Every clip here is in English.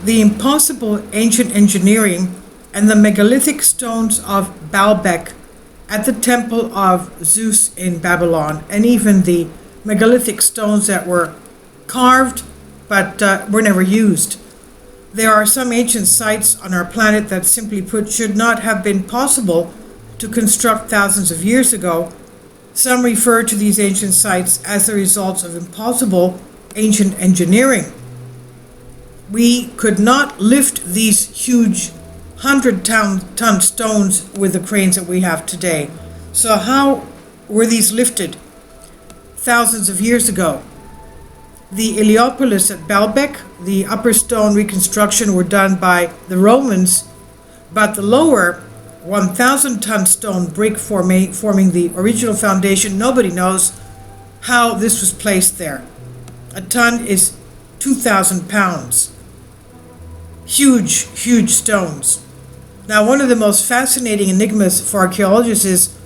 the impossible ancient engineering and the megalithic stones of Baalbek at the temple of Zeus in Babylon, and even the megalithic stones that were carved but were never used. There are some ancient sites on our planet that, simply put, should not have been possible to construct thousands of years ago. Some refer to these ancient sites as the results of impossible ancient engineering. We could not lift these huge 100-ton stones with the cranes that we have today. So how were these lifted thousands of years ago? The Heliopolis at Baalbek, the upper stone reconstruction were done by the Romans, but the lower 1,000-ton stone brick forming the original foundation, nobody knows how this was placed there. A ton is 2,000 pounds. Huge, huge stones. Now, one of the most fascinating enigmas for archaeologists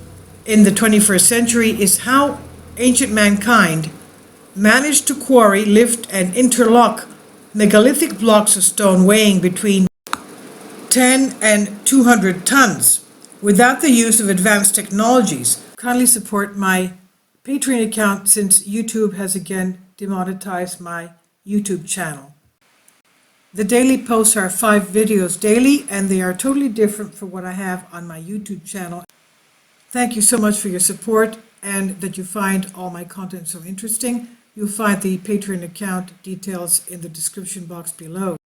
in the 21st century is how ancient mankind managed to quarry, lift, and interlock megalithic blocks of stone weighing between 10 and 200 tons without the use of advanced technologies. Kindly support my Patreon account since YouTube has again demonetized my YouTube channel. The daily posts are 5 videos daily, and they are totally different from what I have on my YouTube channel. Thank you so much for your support and that you find all my content so interesting. You'll find the Patreon account details in the description box below.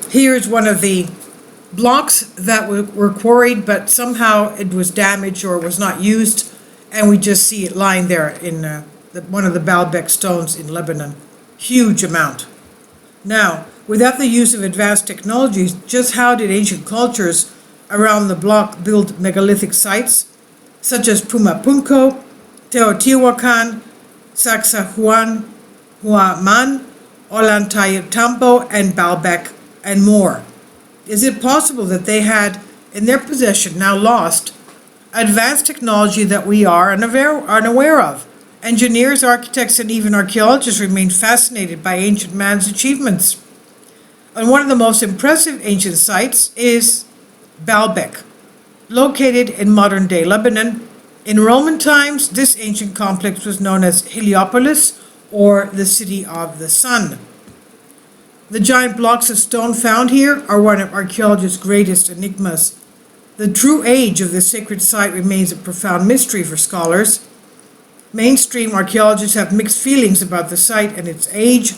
Here is one of the blocks that were quarried, but somehow it was damaged or was not used, and we just see it lying there in one of the Baalbek stones in Lebanon. Huge amount. Now, without the use of advanced technologies, just how did ancient cultures around the block build megalithic sites, such as Pumapunko, Teotihuacan, Sacsayhuaman, Ollantaytambo, and Baalbek, and more? Is it possible that they had in their possession, now lost, advanced technology that we are unaware of? Engineers, architects, and even archaeologists remain fascinated by ancient man's achievements. And one of the most impressive ancient sites is Baalbek, located in modern-day Lebanon. In Roman times, this ancient complex was known as Heliopolis, or the City of the Sun. The giant blocks of stone found here are one of archaeologists' greatest enigmas. The true age of this sacred site remains a profound mystery for scholars. Mainstream archaeologists have mixed feelings about the site and its age.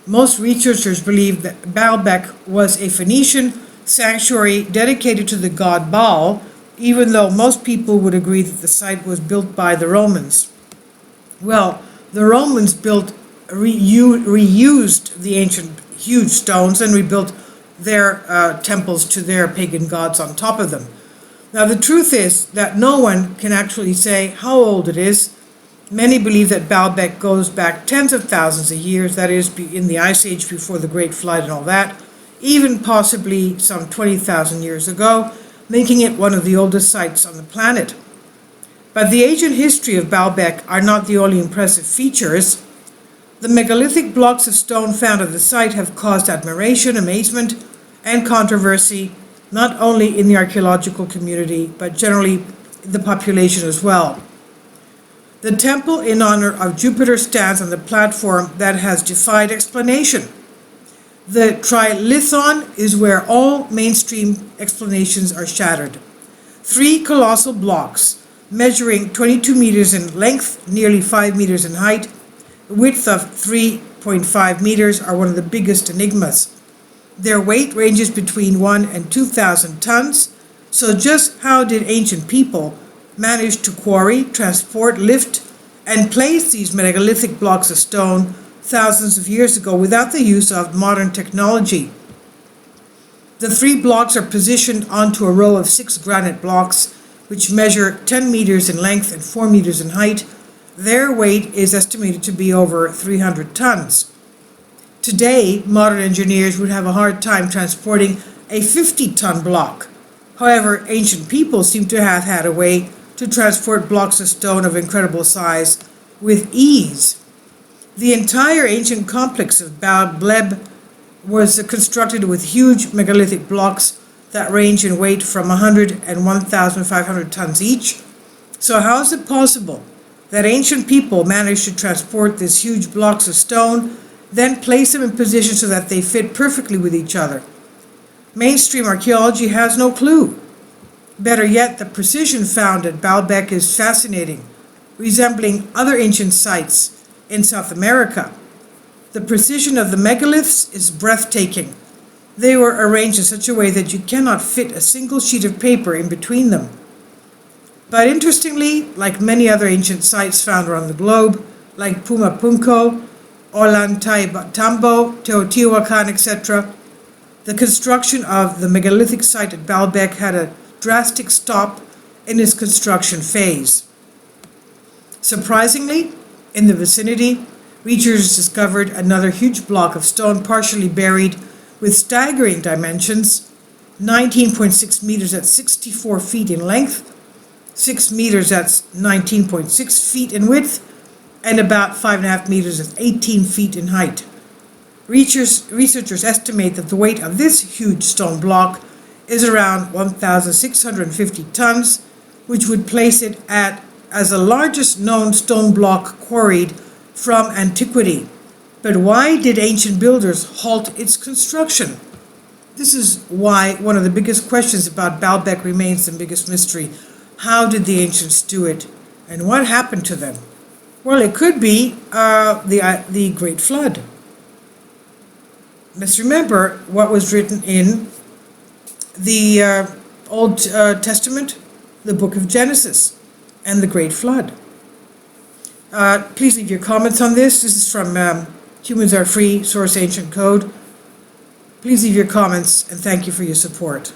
Most researchers believe that Baalbek was a Phoenician sanctuary dedicated to the god Baal, even though most people would agree that the site was built by the Romans. Well, the Romans reused the ancient huge stones and rebuilt their temples to their pagan gods on top of them. Now, the truth is that no one can actually say how old it is. Many believe that Baalbek goes back tens of thousands of years, that is, in the Ice Age before the Great Flood and all that, even possibly some 20,000 years ago, making it one of the oldest sites on the planet. But the age and history of Baalbek are not the only impressive features. The megalithic blocks of stone found at the site have caused admiration, amazement, and controversy, not only in the archaeological community, but generally the population as well. The temple in honor of Jupiter stands on the platform that has defied explanation. The trilithon is where all mainstream explanations are shattered. 3 colossal blocks, measuring 22 meters in length, nearly 5 meters in height, a width of 3.5 meters, are one of the biggest enigmas. Their weight ranges between 1 and 2,000 tons. So just how did ancient people manage to quarry, transport, lift, and place these megalithic blocks of stone thousands of years ago without the use of modern technology? The 3 blocks are positioned onto a row of 6 granite blocks, which measure 10 meters in length and 4 meters in height. Their weight is estimated to be over 300 tons. Today, modern engineers would have a hard time transporting a 50-ton block. However, ancient people seem to have had a way to transport blocks of stone of incredible size with ease. The entire ancient complex of Baalbek was constructed with huge megalithic blocks that range in weight from 100 and 1,500 tons each. So how is it possible that ancient people managed to transport these huge blocks of stone, then place them in position so that they fit perfectly with each other? Mainstream archaeology has no clue. Better yet, the precision found at Baalbek is fascinating, resembling other ancient sites in South America. The precision of the megaliths is breathtaking. They were arranged in such a way that you cannot fit a single sheet of paper in between them. But interestingly, like many other ancient sites found around the globe, like Pumapunku, Ollantaytambo, Teotihuacan, etc., the construction of the megalithic site at Baalbek had a drastic stop in its construction phase. Surprisingly, in the vicinity, researchers discovered another huge block of stone partially buried with staggering dimensions, 19.6 meters at 64 feet in length, 6 meters at 19.6 feet in width, and about 5.5 meters at 18 feet in height. Researchers estimate that the weight of this huge stone block is around 1,650 tons, which would place it as the largest known stone block quarried from antiquity. But why did ancient builders halt its construction? This is why one of the biggest questions about Baalbek remains the biggest mystery. How did the ancients do it? And what happened to them? Well, it could be the Great Flood. Let's remember what was written in the Old Testament, the book of Genesis, and the Great Flood. Please leave your comments on this. This is from Humans Are Free, Source Ancient Code. Please leave your comments, and thank you for your support.